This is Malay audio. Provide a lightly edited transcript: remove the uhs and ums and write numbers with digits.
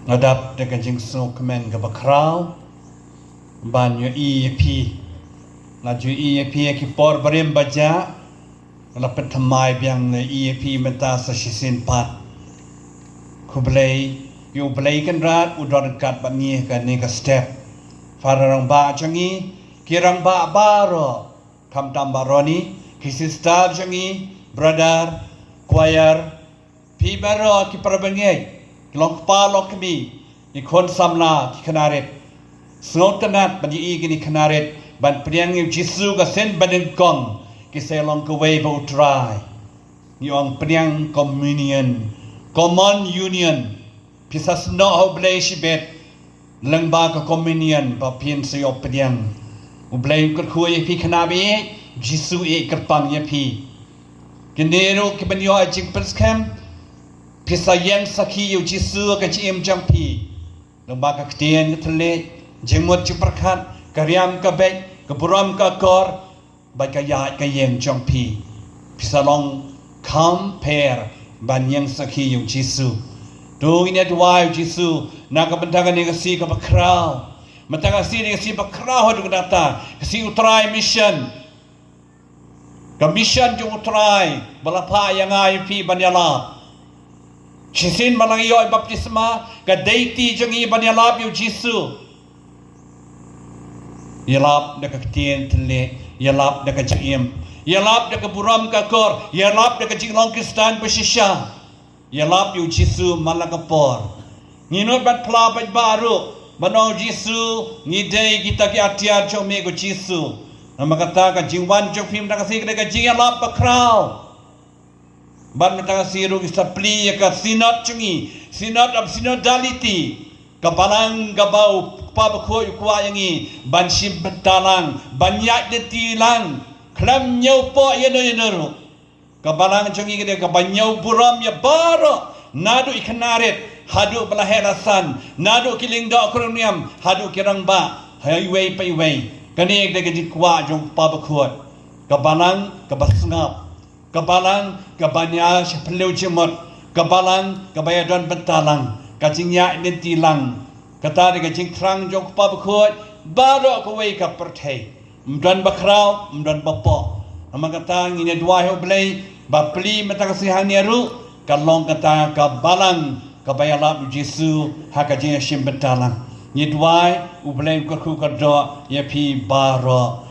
Adap dengan jing so kemen ke bakrau banyo EP laju EP ki por barim baja lapet thamai biang le EP menta sa sisin pat kublai yu blai kan rat udor kat bani kan ni ka step farang ba changi kirang ba baro kam tam baroni kisi star changi brother choir pi baro ki parbangai lok pa lok mi ni kon samla ki kanaret snot kanat bani i ni kanaret ban priang yu jisu ka sen baden kong ki se long ko way bo try ni ong priang communion common union pisas no oblay shibet lang ba ka communion pa pin se op priang oblay ko khuy pi kanabi jisu e kerpang ye pi kinero ki ban yo ajing perskam pisayang sakhi yu jisu ka chim jampi lamba ka ktien thle jengmot chi prakhat karyam ka be ka buram ka kor ba ka ya ka yeng jampi pisalong compare ban yang sakhi yu jisu do ine dwai jisu na ka bentangan ni si ka bakrau matanga si ni si bakrau hodu data si utrai mission ka mission ju utrai balapa yang ai pi banyala Chisin malang iyo baptisma ka deity jangi banyalap yu Jisu. Yalap da ka ktien tle, yalap da ka jiem, yalap da ka buram ka kor, yalap da ka jinglong kristan pasisya. Yalap yu Jisu malakapor. Nginot bat pla bat baru, banong Jisu ngidei kita ki atiar chong me ko Jisu. Nama kata ka jingwan chong pim da ka sik da ka jingalap pa krau. Ban matang siru kita pli ka sinat chungi sinat of synodality kapalang gabau pa bakhoy kwa yangi ban sim bentalang banyak de tilang klam nyau po yeno kapalang chungi gede ka banyau buram ya baro nadu ikanaret hadu balaherasan nadu kilingda akroniam hadu kirang ba highway paiway kani de gedi kwa jong pa bakhoy kapalang kabasngap kabalang kabanya sepeleu cemot kabalang kabaya don bentalang kacingnya ini tilang kata de kacing trang jok pa bakot baro ko wei ka perthai mdan bakrau mdan bapo ama kata ngine dua ho blai ba pli mata kasihan yaru kalong kata kabalang kabaya lab Jisu ha kacing sim bentalang ni dua u blai ko ku ka do ya pi baro